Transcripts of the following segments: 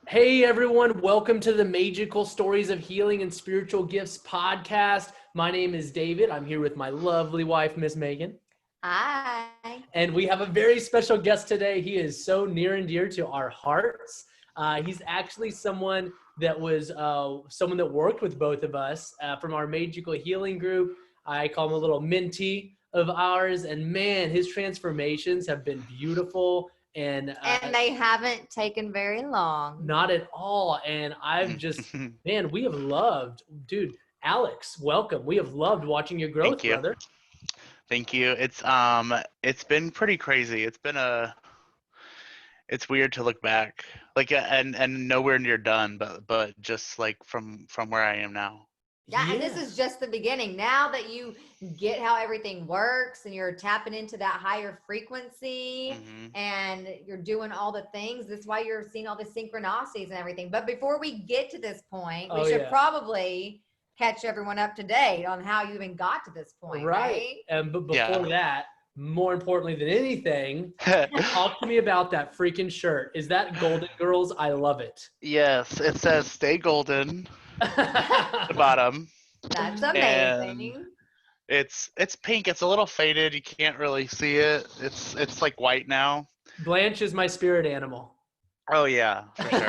Hey everyone, welcome to the Maegical Stories of Healing and Spiritual Gifts podcast. My name is David. I'm here with my lovely wife, Miss Megan. Hi. And we have a very special guest today. He is so near and dear to our hearts. He's actually someone that worked with both of us from our Maegical Healing group. I call him a little Mentee of ours. And man, his transformations have been beautiful. And they haven't taken very long. Not at all. And I've just, man, we have loved, dude, Alex, welcome. We have loved watching your growth, brother. Thank you. It's been pretty crazy. It's weird to look back, like, and nowhere near done, but just like from where I am now. Yeah, and this is just the beginning. Now that you get how everything works and you're tapping into that higher frequency and you're doing all the things, that's why you're seeing all the synchronicities and everything. But before we get to this point, we should probably catch everyone up to date on how you even got to this point, right? And but before that, more importantly than anything, talk to me about that freaking shirt. Is that Golden Girls? I love it. Yes, it says "Stay Golden." At the bottom. That's amazing. And it's pink. It's a little faded. You can't really see it. It's like white now. Blanche is my spirit animal. Oh yeah, for sure.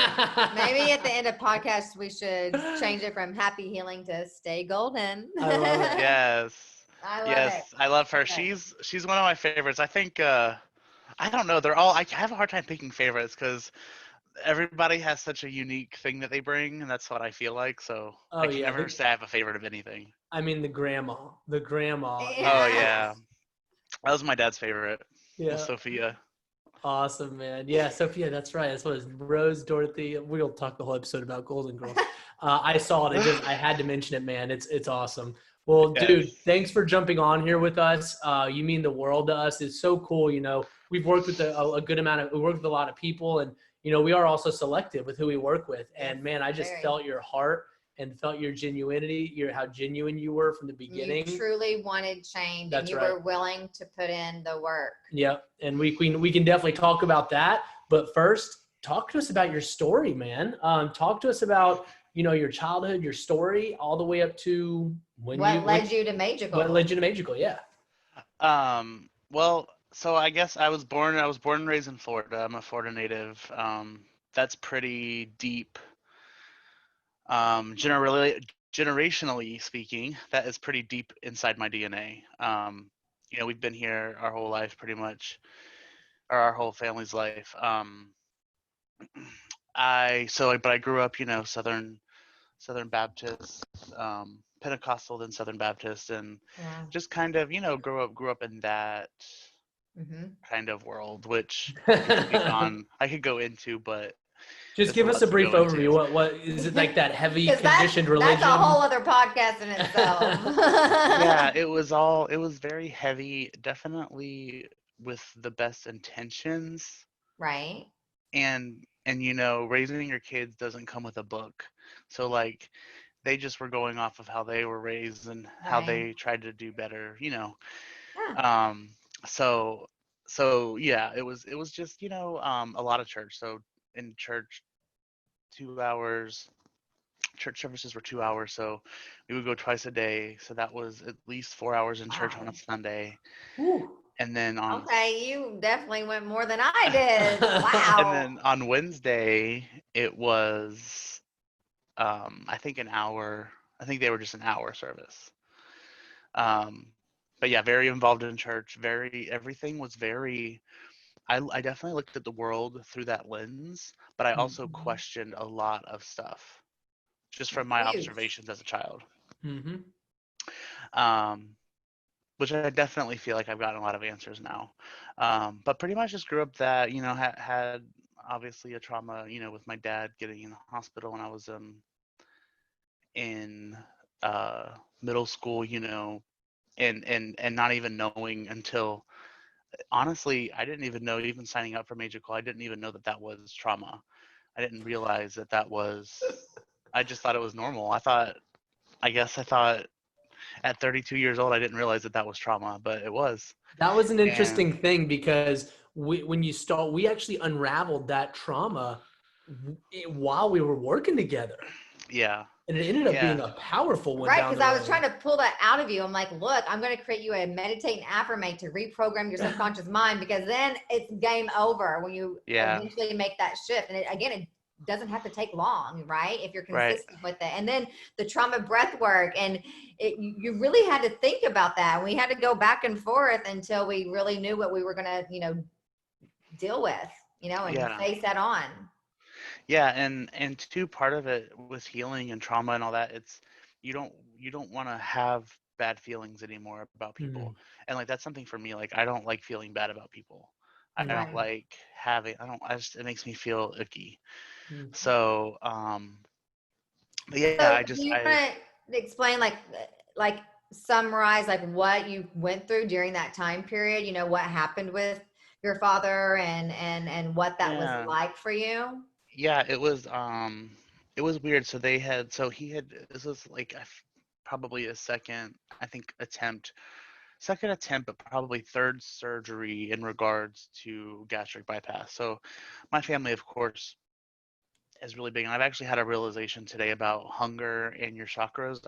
Maybe at the end of podcast we should change it from Happy Healing to Stay Golden. I love it. Yes. I love it. I love her. Okay. She's one of my favorites. I think I don't know. I have a hard time picking favorites because everybody has such a unique thing that they bring, and that's what I feel like. So I can never say I have a favorite of anything. I mean, the grandma. Yes. Oh yeah, that was my dad's favorite. Yeah, Sophia. Awesome, man. Yeah, Sophia. That's right. That's what it is. Rose, Dorothy. We'll talk the whole episode about Golden Girls. I saw it. I had to mention it, man. It's awesome. Well, dude, thanks for jumping on here with us. You mean the world to us. It's so cool. You know, we've worked with a good amount we worked with a lot of people, and you know, we are also selective with who we work with. And man, I just felt your heart and felt your genuinity, how genuine you were from the beginning. You truly wanted change, and you were willing to put in the work. Yep. And we can definitely talk about that. But first, talk to us about your story, man. Talk to us about, you know, your childhood, your story, all the way up to what led you to Maegical. What led you to Maegical, yeah. Well, so I guess I was born and raised in Florida. I'm a Florida native. That's pretty deep. Generationally speaking, that is pretty deep inside my DNA. You know, we've been here our whole life pretty much, or our whole family's life. But I grew up, you know, Southern Baptist, Pentecostal, then Southern Baptist, and just kind of, you know, grew up in that kind of world, which I could go into, but just give us a brief overview. What is it, like that heavy conditioned religion? That's a whole other podcast in itself. Yeah, it was very heavy, definitely with the best intentions. Right. And you know, raising your kids doesn't come with a book. So like they just were going off of how they were raised and how they tried to do better, you know. Yeah. So yeah, it was just, you know, a lot of church. So in church, 2 hours, church services were 2 hours. So we would go twice a day. So that was at least 4 hours in church on a Sunday. Ooh. And then you definitely went more than I did. Wow. And then on Wednesday, it was, I think an hour. I think they were just an hour service. But yeah, very involved in church. Everything was very. I definitely looked at the world through that lens, but I also questioned a lot of stuff, just from my observations as a child. Which I definitely feel like I've gotten a lot of answers now. But pretty much just grew up that, you know, had obviously a trauma, you know, with my dad getting in the hospital when I was in middle school, you know, and not even knowing until, honestly, I didn't even know, even signing up for Maegical, I didn't even know that was trauma. I didn't realize that was, I just thought it was normal. I thought at 32 years old, I didn't realize that was trauma, but it was. That was an interesting thing because we actually unraveled that trauma while we were working together. Yeah. And it ended up being a powerful one. Right, because I was trying to pull that out of you. I'm like, look, I'm going to create you a meditate and affirmate to reprogram your subconscious mind, because then it's game over when you eventually make that shift. And it doesn't have to take long, right? If you're consistent with it. And then the trauma breath work, and you really had to think about that. We had to go back and forth until we really knew what we were going to, deal with, and face that on. Yeah, and two, part of it with healing and trauma and all that, it's you don't want to have bad feelings anymore about people. And like that's something for me, like I don't like feeling bad about people. I don't like it makes me feel icky. So but yeah, so you want to explain like summarize like what you went through during that time period, what happened with your father and what that was like for you? Yeah, it was weird. So this was like probably a second attempt, but probably third surgery in regards to gastric bypass. So my family, of course, is really big. And I've actually had a realization today about hunger and your chakras.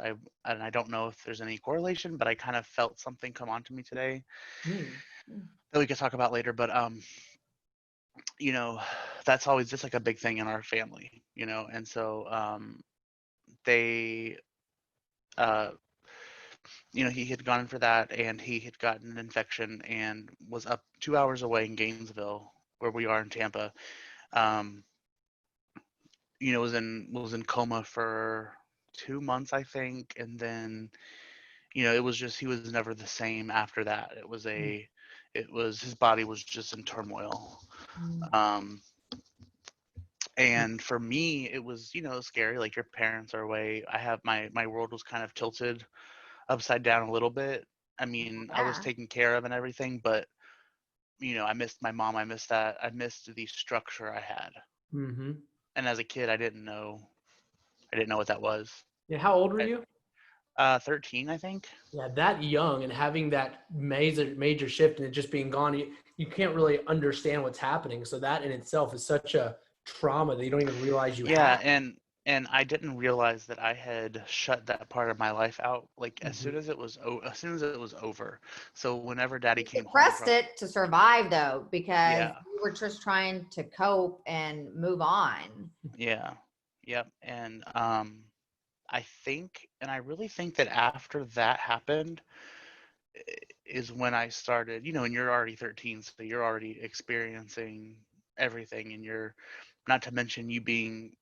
And I don't know if there's any correlation, but I kind of felt something come onto me today that we could talk about later. But that's always just like a big thing in our family, and so they he had gone in for that, and he had gotten an infection and was up 2 hours away in Gainesville, where we are in Tampa. Was in coma for 2 months, I think, and then it was just, he was never the same after that. His body was just in turmoil. And for me, it was, scary. Like, your parents are away. I have my world was kind of tilted upside down a little bit. I mean, I was taken care of and everything, but I missed my mom. I missed that. I missed the structure I had. And as a kid, I didn't know what that was. Yeah. How old were you? 13, I think. Yeah, that young, and having that major shift and it just being gone, you can't really understand what's happening. So that in itself is such a trauma that you don't even realize you have. And I didn't realize that I had shut that part of my life out, like as soon as it was over. So whenever Daddy came home, suppressed it to survive, though, because you were just trying to cope and move on. Yeah. Yep. And I really think that after that happened is when I started, and you're already 13, so you're already experiencing everything, and you're, not to mention you being,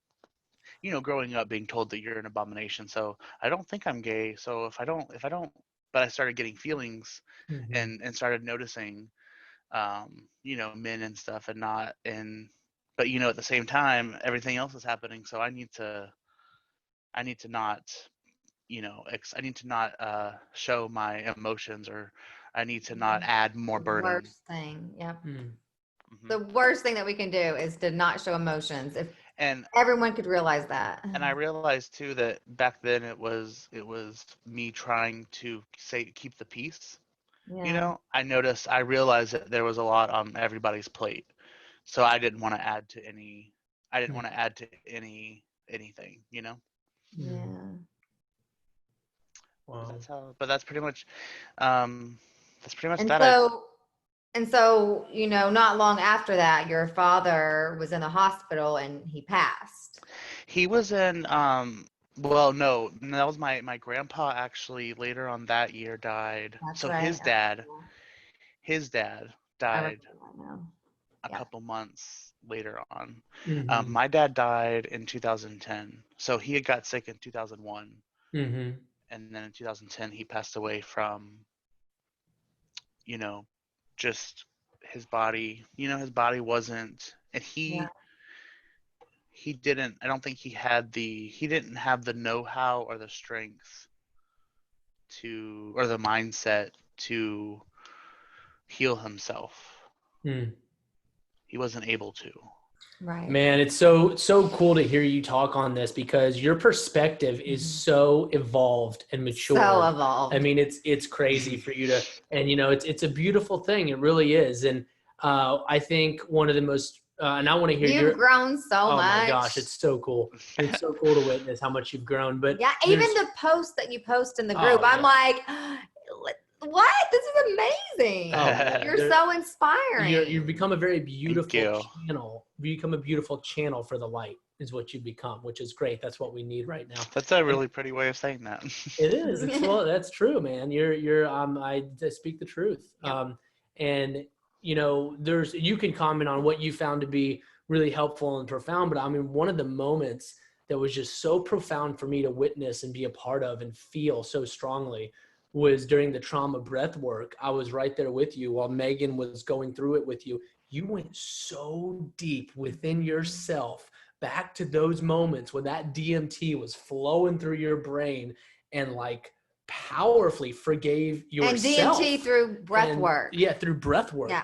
growing up being told that you're an abomination. So I don't think I'm gay. So if I don't, but I started getting feelings and started noticing, men and stuff, and not in, but at the same time, everything else is happening. So I need to not, I need to not show my emotions, or I need to not add more burden. Worst thing. Yep. The worst thing that we can do is to not show emotions. If everyone could realize that. And I realized too that back then it was me trying to keep the peace. Yeah. I realized that there was a lot on everybody's plate. So I didn't want to add to anything, Yeah. Wow. But that's pretty much and that. So, not long after that, your father was in the hospital and he passed. He was in, well, no, that was my grandpa, actually, later on that year died. That's so right. his dad died a couple months later on. My dad died in 2010. So he had got sick in 2001. And then in 2010, he passed away from, just his body. His body wasn't, and he didn't, I don't think he didn't have the know-how or the strength or the mindset to heal himself. He wasn't able to. Right. Man, it's so cool to hear you talk on this, because your perspective is so evolved and mature. So evolved. I mean, it's crazy for you to, and it's a beautiful thing. It really is. And I think one of the most and I want to hear You've grown so much. Oh my gosh, it's so cool. It's so cool to witness how much you've grown. But yeah, even the post that you post in the group, I'm like, what? This is amazing. You're so inspiring. You've become a very beautiful channel. You become a beautiful channel for the light is what you become, which is great. That's what we need right now. That's a really pretty way of saying that. It is. Well, that's true, man. I speak the truth. Yep. And you can comment on what you found to be really helpful and profound, but I mean, one of the moments that was just so profound for me to witness and be a part of and feel so strongly was during the trauma breath work. I was right there with you while Maegen was going through it with you. You went so deep within yourself, back to those moments when that DMT was flowing through your brain and like powerfully forgave yourself. And DMT through breath work. Yeah, through breath work. Yeah.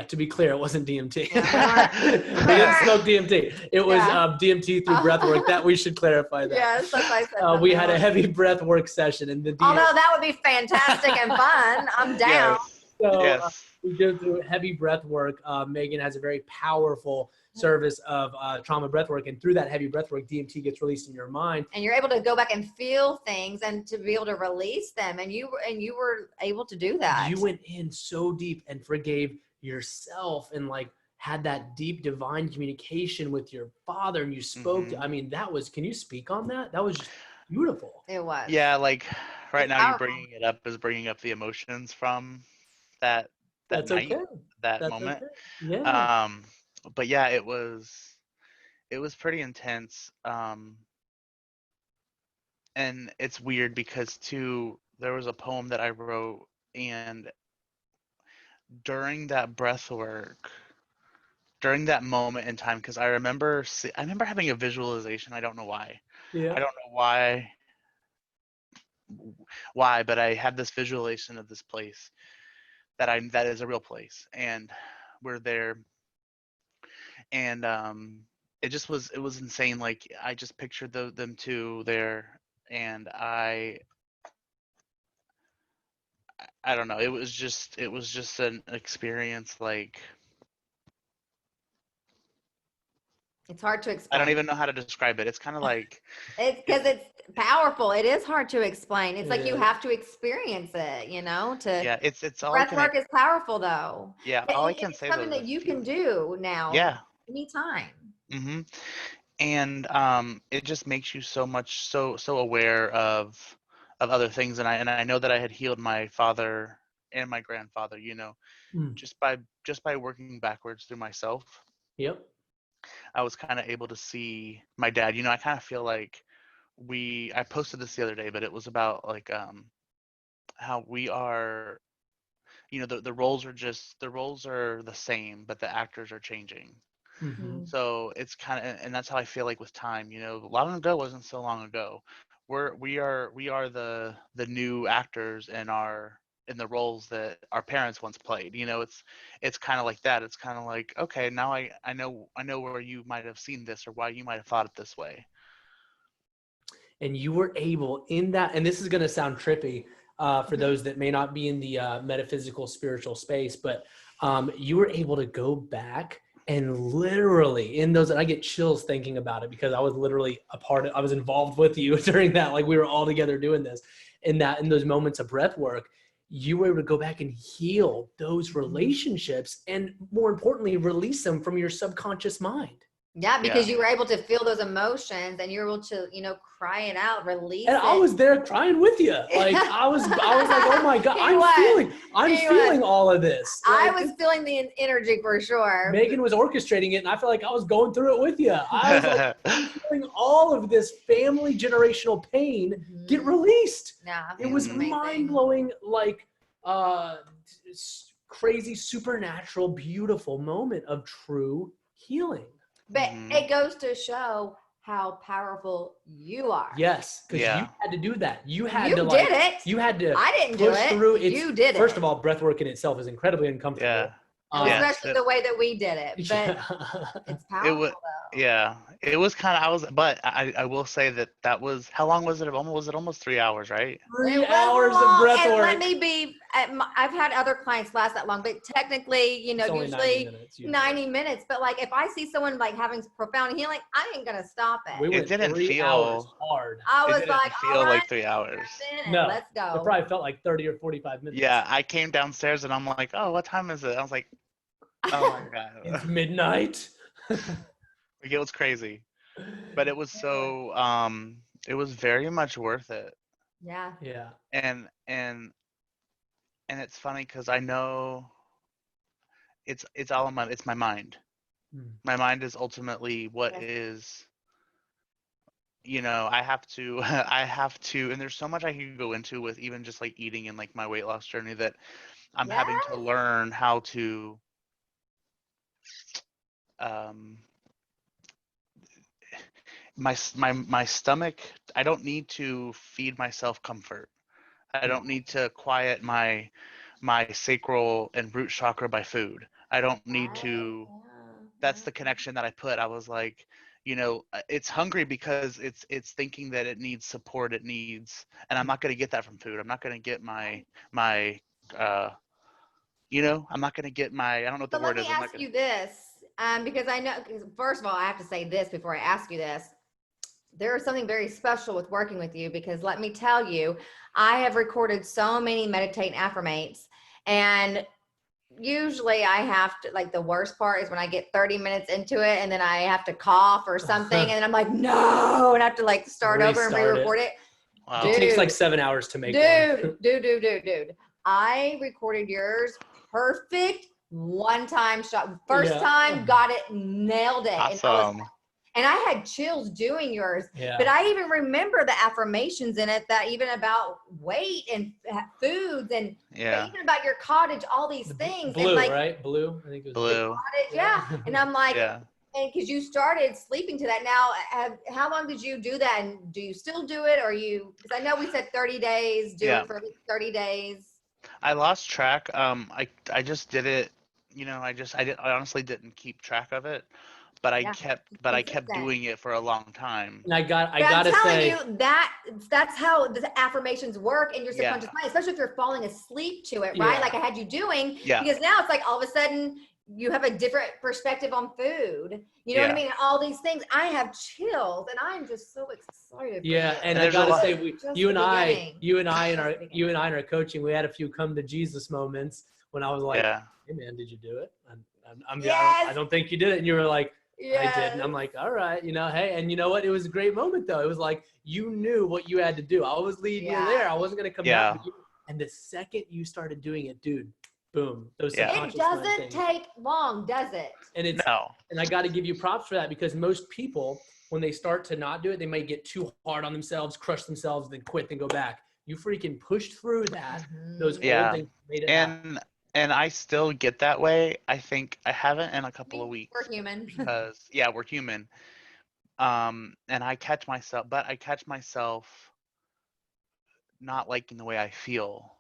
To be clear, it wasn't DMT. Yeah. I didn't smoke DMT. It was DMT through breath work. That we should clarify that. Yes, that's what I said. We had a heavy breath work session, and although that would be fantastic and fun, I'm down. Yes. We go through heavy breath work. Maegen has a very powerful service of trauma breath work, and through that heavy breath work, DMT gets released in your mind, and you're able to go back and feel things and to be able to release them, and you were able to do that. You went in so deep and forgave yourself and like had that deep divine communication with your father, and you spoke I mean, that was, can you speak on that? That was just beautiful. It was. Yeah, like right now you're bringing it up is bringing up the emotions from that That's night, okay. that That's moment. Okay. Yeah. But yeah, it was pretty intense. And it's weird because too, there was a poem that I wrote, and during that breath work, during that moment in time, because I remember having a visualization. I don't know why. Yeah. I don't know why, but I had this visualization of this place that is a real place, and we're there. And it was insane. Like I just pictured them two there, and I don't know. It was just an experience. Like it's hard to explain. I don't even know how to describe it. It's kind of like it's because it's powerful. It is hard to explain. It's like you have to experience it, it's all breath work is powerful though. Yeah, all I can say something that you can do now. Yeah. Anytime. And it just makes you so aware of other things, and I know that I had healed my father and my grandfather, just by working backwards through myself. Yep. I was kind of able to see my dad. I kind of feel like I posted this the other day, but it was about like how we are, the roles are the same, but the actors are changing. So it's kind of, and that's how I feel like with time. Long ago wasn't so long ago. We are the new actors in the roles that our parents once played. It's kind of like that. It's kind of like, okay, now I know where you might have seen this or why you might have thought it this way. And you were able in that, and this is going to sound trippy for those that may not be in the metaphysical spiritual space, but you were able to go back and literally in those, and I get chills thinking about it because I was literally I was involved with you during that. Like we were all together doing this, in those moments of breath work, you were able to go back and heal those relationships and more importantly, release them from your subconscious mind. Yeah, because you were able to feel those emotions and you're able to, cry it out, release and it. I was there crying with you. Like I was like, oh my God, I'm feeling all of this. Like, I was feeling the energy for sure. Maegen was orchestrating it, and I feel like I was going through it with you. I was like, I'm feeling all of this family generational pain get released. Yeah, it was mind-blowing, like crazy, supernatural, beautiful moment of true healing. But it goes to show how powerful you are. Yes, because you had to do that. You had to did it. You had to. I didn't push do it. Through. You did it. First of all, breath work in itself is incredibly uncomfortable. Especially the way that we did it. But it's powerful though. Yeah, It was kind of, but I will say that was, how long was it? Was it almost 3 hours, right? 3 hours of breath and work. let me be, I've had other clients last that long, but technically, It's only usually 90 minutes. 90 minutes. But like, if I see someone like having profound healing, I ain't gonna stop it. We went It didn't 3 hours feel, hard. I it was didn't like, all feel right, like 3 hours. No, let's go. it probably felt like 30 or 45 minutes. Yeah, I came downstairs and I'm like, oh, what time is it? I was like, oh my God. It's midnight. Like, it was crazy. But it was so, it was very much worth it. Yeah. Yeah. And it's funny because I know it's all in it's my mind. My mind is ultimately what is, I have to and there's so much I can go into with even just like eating and like my weight loss journey that I'm having to learn how to my stomach, I don't need to feed myself comfort. I don't need to quiet my sacral and root chakra by food. I don't need to. That's the connection that I put. I was like, it's hungry because it's thinking that it needs support. It needs, and I'm not going to get that from food. I'm not going to get my I'm not going to get my. I don't know what the So word let is. me I'm not ask gonna, you this, because I know, first of all, I have to say this before I ask you this. There is something very special with working with you, because let me tell you, I have recorded so many meditate and affirmates, and usually I have to, like, the worst part is when I get 30 minutes into it and then I have to cough or something and then I'm like, no, and I have to like start over and re-record it. wow. It takes like 7 hours to make one. Dude. I recorded yours perfect, one time shot. First time, got it, nailed it. Awesome. And I had chills doing yours. Yeah. But I even remember the affirmations in it, that even about weight and foods and even about your cottage, all these things. Blue, and like, right? Blue. I think it was Blue. Cottage, yeah. And I'm like, Yeah. and because you started sleeping to that now, how long did you do that? And do you still do it? Or because I know we said 30 days, do it for at least 30 days. I lost track. I just did it, I honestly didn't keep track of it. But I kept doing it for a long time. And I gotta I'm telling say, you that's how the affirmations work in your subconscious mind, especially if you're falling asleep to it, right? Like I had you doing, because now it's like all of a sudden you have a different perspective on food. You know what I mean? All these things. I have chills, and I'm just so excited. Yeah, and I gotta say, you and I in our coaching, we had a few come to Jesus moments when I was like, "Hey man, did you do it?" I don't think you did it, and you were like, I did. And I'm like, all right, hey, and you know what? It was a great moment though. It was like, you knew what you had to do. I was leading you there. I wasn't going to come down. And the second you started doing it, dude, boom. Those it doesn't take long, does it? And and I got to give you props for that, because most people, when they start to not do it, they might get too hard on themselves, crush themselves, then quit, then go back. You freaking pushed through that. Those old things made it happen. And I still get that way. I think I haven't in a couple of weeks. We're human. Because we're human. And I catch myself not liking the way I feel.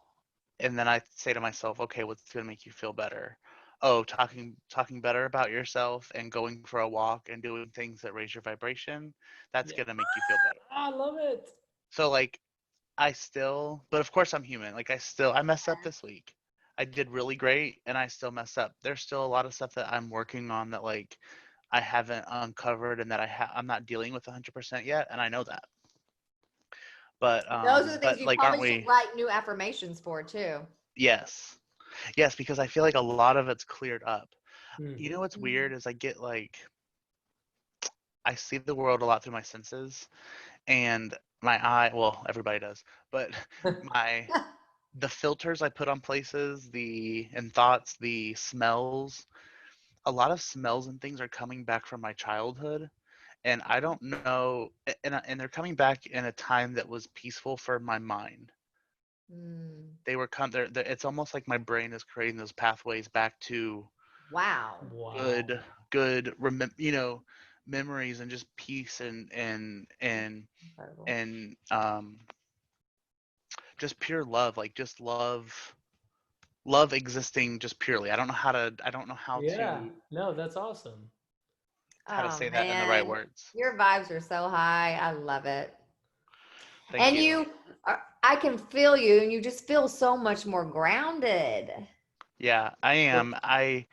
And then I say to myself, okay, what's going to make you feel better? Oh, talking better about yourself and going for a walk and doing things that raise your vibration. That's going to make you feel better. I love it. So like, but of course I'm human. Like I messed up this week. I did really great and I still mess up. There's still a lot of stuff that I'm working on that like I haven't uncovered and that I'm not dealing with 100% yet, and I know that. But those are the things you like, probably should write new affirmations for too. Yes, because I feel like a lot of it's cleared up. You know what's weird is I get like, I see the world a lot through my senses, and my eye. Well, everybody does, but the filters I put on places, and thoughts, the smells, a lot of smells and things are coming back from my childhood, and I don't know, and they're coming back in a time that was peaceful for my mind. They were it's almost like my brain is creating those pathways back to good memories and just peace and just pure love, like just love existing just purely. I don't know how to no, that's awesome. how to Oh say that in the right man, words. your vibes are so high. I love it. Thank And you. you are, I can feel you, and you just feel so much more grounded. Yeah, I am. I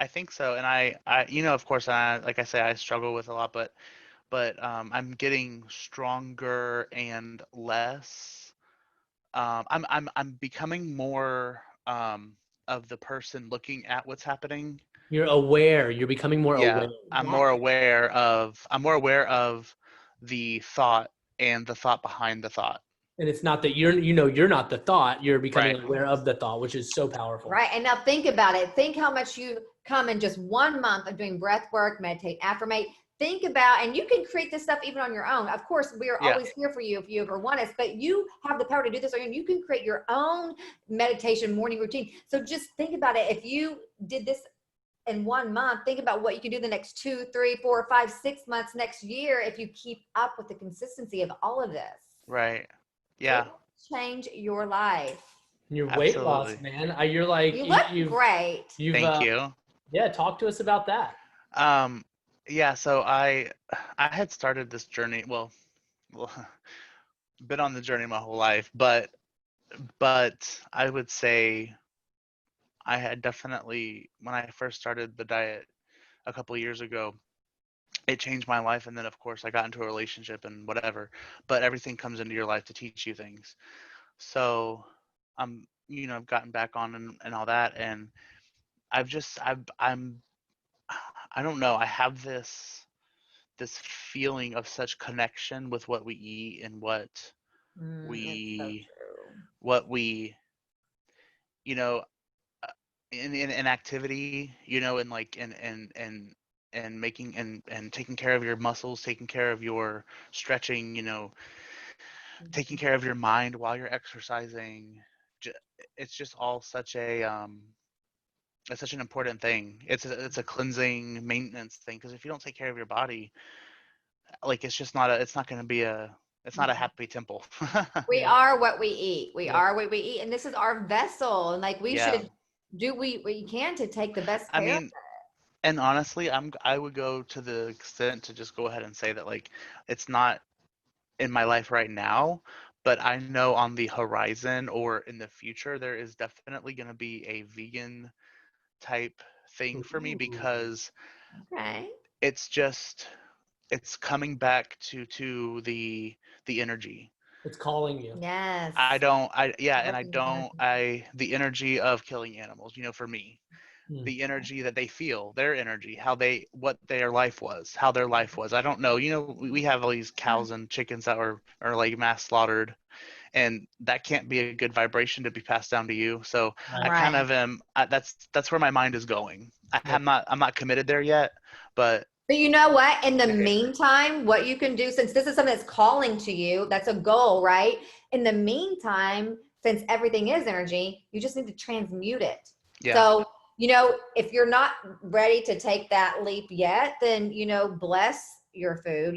think so. And I of course, like I say, I struggle with a lot, but I'm getting stronger and less. I'm becoming more of the person looking at what's happening. You're aware. You're becoming more Yeah, aware. Yes. I'm more aware of the thought and the thought behind the thought. And it's not that you're not the thought. You're becoming Right. aware of the thought, which is so powerful. Right. And now think about it. Think how much you come in just 1 month of doing breath work, meditate, affirmate. Think about, and you can create this stuff even on your own. Of course, we are Yeah. always here for you if you ever want us, but you have the power to do this on your own. You can create your own meditation morning routine. So just think about it. If you did this in 1 month, think about what you can do the next 2, 3, 4, 5, 6 months next year if you keep up with the consistency of all of this. Right. It Yeah, will change your life. Your weight loss, absolutely. man. You're like You look you've great. you've Thank you. yeah. Talk to us about that. Um, yeah, so I had started this journey, well, been on the journey my whole life, but I would say I had definitely, when I first started the diet a couple of years ago, it changed my life. And then of course I got into a relationship and whatever, but everything comes into your life to teach you things. So I've gotten back on and all that, and I've just I'm I don't know, I have this feeling of such connection with what we eat and It's so we true. what we you know uh, in activity, and like and making and taking care of your muscles, taking care of your stretching, taking care of your mind while you're exercising. Ju- it's just all such a it's such an important thing. It's a cleansing maintenance thing, because if you don't take care of your body, like it's not going to be it's not a happy temple. We Yeah. are what we eat. We Yep. are what we eat. And this is our vessel. And like we Yeah. should do what we can to take the best I care of mean, and honestly, I would go to the extent to just go ahead and say that, like, it's not in my life right now, but I know on the horizon or in the future there is definitely going to be a vegan type thing for me, Ooh. because it. Okay. it's just it's coming back to the energy. It's calling you. Yes. I don't I yeah, and I Working with don't energy. I the energy of killing animals, for me, Hmm. the energy that they feel, their energy, what their life was, how their life was. I don't know. We have all these cows and chickens that are like mass slaughtered, and that can't be a good vibration to be passed down to you. So I Right. kind Right. of am. That's where my mind is going. Yep. I'm not committed there yet, but But you know what? In the hey, meantime, what you can do, since this is something that's calling to you, that's a goal, right? In the meantime, since everything is energy, you just need to transmute it. yeah, So, if you're not ready to take that leap yet, then, bless your food,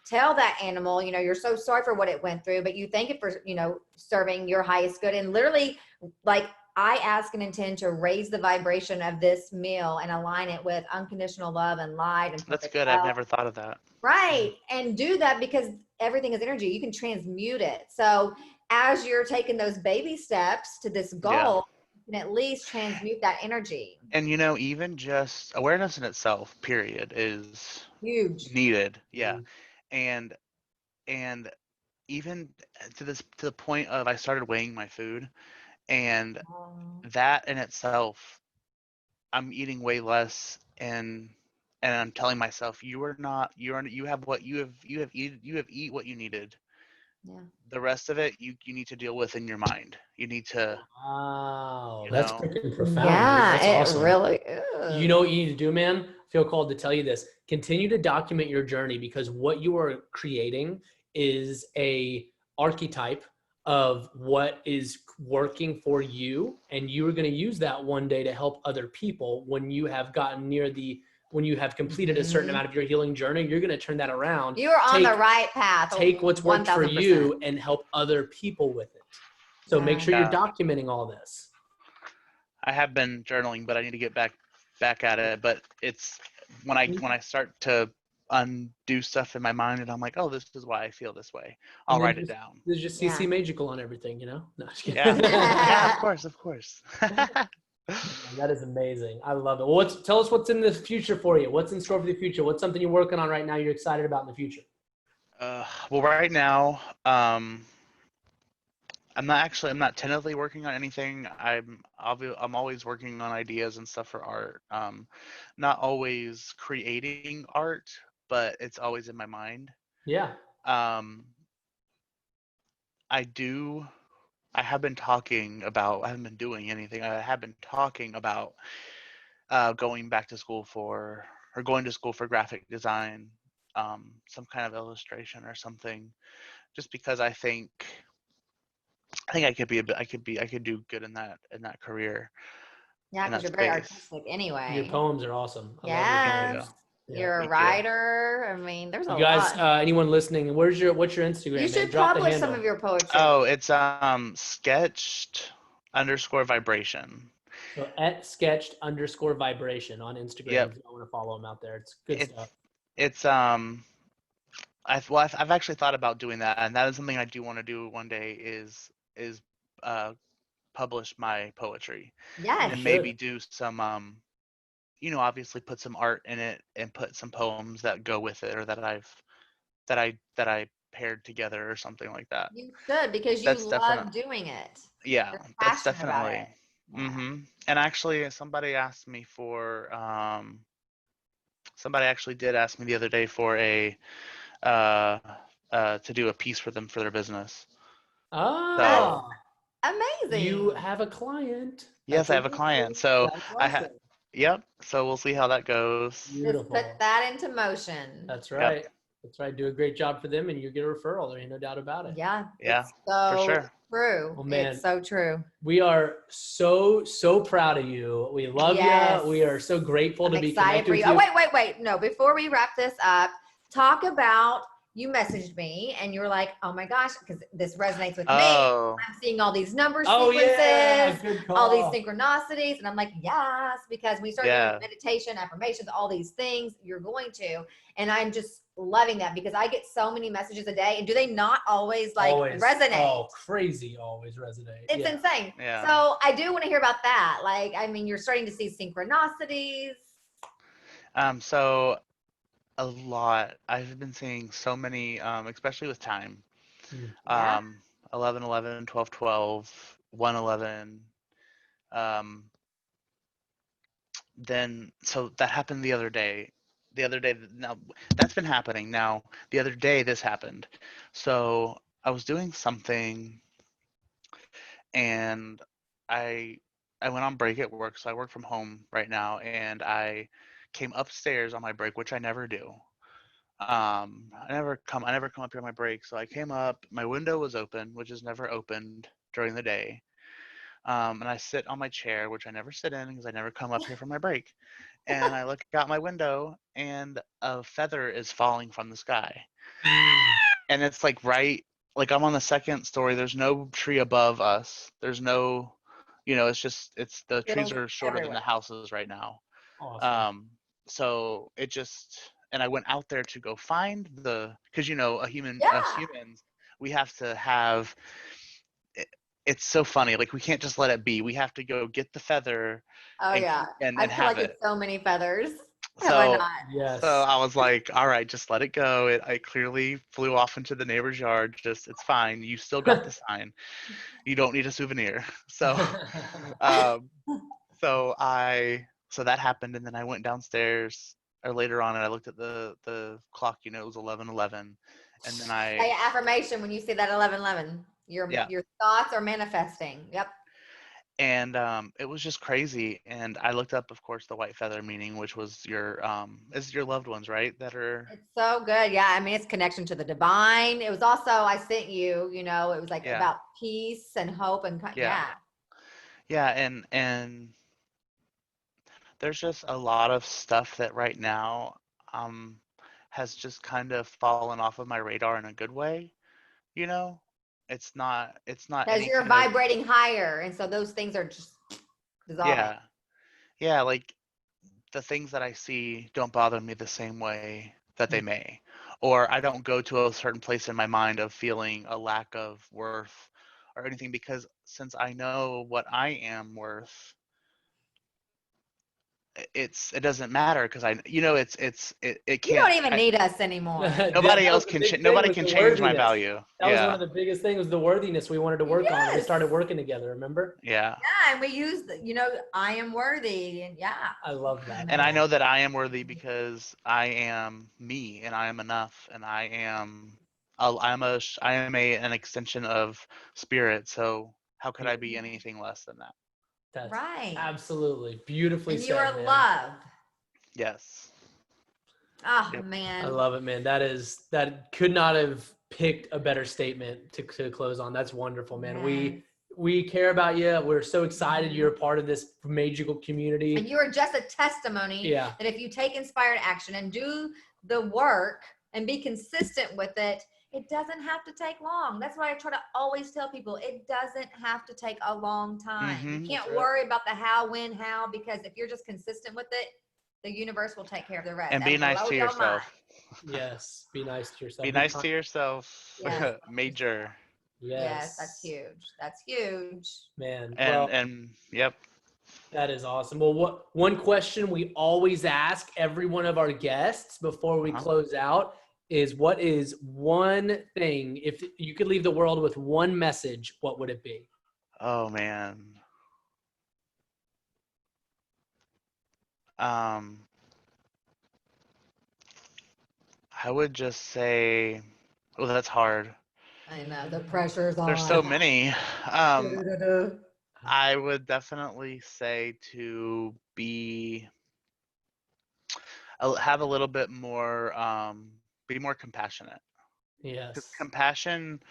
tell that animal, you're so sorry for what it went through, but you thank it for, serving your highest good. And literally, like, I ask and intend to raise the vibration of this meal and align it with unconditional love and light and that's perfect good. I've health. never thought of that. Right. And do that because everything is energy. You can transmute it. So as you're taking those baby steps to this Yeah. goal, you can at least transmute that energy. And even just awareness in itself, period, is Huge. needed. Yeah. Mhm. And and even to the point of, I started weighing my food, and that in itself, I'm eating way less, and I'm telling myself, you have what you have eat what you needed. Yeah. The rest of it, you need to deal with in your mind. You need to, Wow, you that's know, freaking profound, dude. Yeah, That's it awesome. really You is. know what you need to do, man? I feel called to tell you this. Continue to document your journey, because what you are creating is a archetype of what is working for you, and you are going to use that one day to help other people. When you have completed a certain Mhm. amount of your healing journey, you're going to turn that around. You're on the right path. Take what's worked for 1000%. you and help other people with it. So make Yeah. sure you're yeah. documenting all this. I have been journaling, but I need to get back at it. But when I start to undo stuff in my mind and I'm like, oh, this is why I feel this way, I'll write it down. There's just CC Maegical on everything, No, just kidding. Yeah, of course. That is amazing. I love it. Well, tell us what's in the future for you. What's in store for the future? What's something you're working on right now you're excited about in the future? Well, right now, I'm not tentatively working on anything. I'm always working on ideas and stuff for art. Not always creating art, but it's always in my mind. Yeah. Um, I have been talking about, I haven't been doing anything. I have been talking about going to school for graphic design, some kind of illustration or something, just because I think I could be I could do good in that career. Yeah, because you're very artistic anyway. Your poems are awesome. I love your poems. You're a writer. I mean, there's a lot. You guys, anyone listening, what's your Instagram? You should publish some of your poetry. Oh, it's sketched_vibration. So at sketched_vibration on Instagram. Yep. If you want to follow them out there, it's good stuff. It's I've actually thought about doing that, and that is something I do want to do one day. Is publish my poetry. Yes. And maybe do some obviously put some art in it and put some poems that go with it, or that I paired together or something like that. You should, because you love doing it. Yeah, that's definitely. Yeah. And actually, somebody actually did ask me the other day for to do a piece for them for their business. Oh, so, amazing! You have a client. Yes, I have a client. So awesome. Yep. So we'll see how that goes. Beautiful. Just put that into motion. That's right. Yep. That's right. Do a great job for them, and you get a referral. There ain't no doubt about it. Yeah. Yeah. So for sure. True. Oh, man. It's so true. We are so proud of you. We love you. We are so grateful to be connected with you. Oh, wait. No, before we wrap this up, talk about, you messaged me and you were like, oh my gosh, because this resonates with me. I'm seeing all these number sequences, all these synchronicities. And I'm like, yes, because we start doing meditation, affirmations, all these things, you're going to. And I'm just loving that, because I get so many messages a day. And do they not always resonate? Oh, crazy, always resonate. It's insane. Yeah. So I do want to hear about that. Like, I mean, you're starting to see synchronicities. So a lot. I've been seeing so many, especially with time. 11/11, 12/12, 1/11. Then so that happened the other day. Now that's been happening. Now the other day this happened. So I was doing something, and I went on break at work. So I work from home right now, and I came upstairs on my break, which I never do. I never come up here on my break. So I came up, my window was open, which is never opened during the day. And I sit on my chair, which I never sit in because I never come up here for my break. And I look out my window, and a feather is falling from the sky. And it's like I'm on the second story. There's no tree above us. There's no, it's the trees are shorter than the houses right now. Awesome. So it just, and I went out there to go find because us humans, we have to have, it's so funny. Like, we can't just let it be. We have to go get the feather. And I feel like it's so many feathers. So I was like, all right, just let it go. I clearly flew off into the neighbor's yard. It's fine. You still got the sign. You don't need a souvenir. So, so that happened, and then I went downstairs or later on, and I looked at the clock. It was 11:11, and then affirmation when you say that 11:11. Your thoughts are manifesting. Yep. And it was just crazy. And I looked up, of course, the white feather meaning, which was your loved ones, right? That are. It's so good. Yeah. I mean, it's connection to the divine. It was also, I sent you, it was like about peace and hope and and there's just a lot of stuff that right now has just kind of fallen off of my radar in a good way. It's not because you're vibrating higher, and so those things are just dissolving. Yeah, like the things that I see don't bother me the same way that they may. Or I don't go to a certain place in my mind of feeling a lack of worth or anything, because since I know what I am worth, it doesn't matter, because it You can't don't even need us anymore. That nobody was else the can big thing nobody was can the change my worthiness. value. That was one Yeah. of the biggest things, was the worthiness we wanted to work on. We Yes. started working together, remember? Yeah. Yeah, and we use I am worthy, and yeah. I love that. And I know that I am worthy because I am me, and I am enough, and I am an extension of spirit. So how could I be anything less than that? That's Right. absolutely beautifully And said, you are man. loved. Yes. Oh Yep. man. I love it, man. That could not have picked a better statement to close on. That's wonderful, man. Yes. We care about you. We're so excited you're a part of this magical community. And you are just a testimony Yeah. that if you take inspired action and do the work and be consistent with it, it doesn't have to take long. That's why I try to always tell people, it doesn't have to take a long time. Mhm. You can't That's right. worry about the how, when, how, because if you're just consistent with it, the universe will take care of the rest. And be nice blow to your yourself. Yes. Be nice to yourself. Be nice to yourself. Yes. Major. Yes, that's huge. That's huge. Man. And yep. That is awesome. Well, one question we always ask every one of our guests before we close out is, what is one thing, if you could leave the world with one message, what would it be? Oh man. I would just say, oh, that's hard. I know the pressure's on. There's so many. I would definitely say to have a little bit more, be more compassionate. Yes. Because compassion,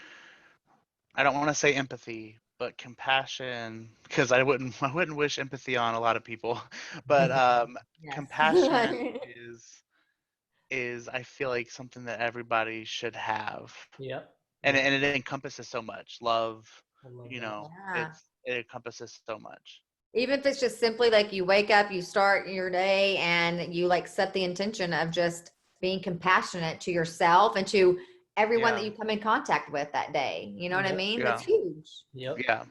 I don't want to say empathy, but compassion, because I wouldn't wish empathy on a lot of people, but Yes. compassion is I feel like something that everybody should have. Yep. And it encompasses so much. Love, I love you that. know, Yeah. it encompasses so much. Even if it's just simply like you wake up, you start your day, and you like set the intention of just being compassionate to yourself and to everyone that you come in contact with that day. You know what I Yep. mean? Yeah. That's huge. Yep. Yeah.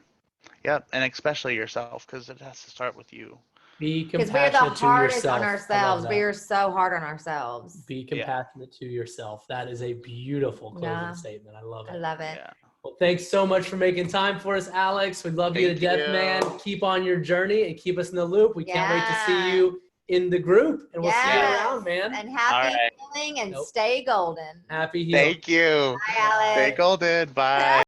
Yep. And especially yourself, because it has to start with you. Be Because we're the compassionate to hardest yourself. on I love ourselves. that. We are so hard on ourselves. Be compassionate to yourself. That is a beautiful closing Yeah. statement. I love it. I love it. Yeah. Well, thanks so much for making time for us, Alex. We love you to Thank death, man. you. Keep on your journey and keep us in the loop. We can't wait to see Yeah. you in the group, and we'll see you Yes. around, man. And happy All right. healing and Nope. stay golden. Happy healing. Thank you. Bye, Alex. Stay golden. Bye.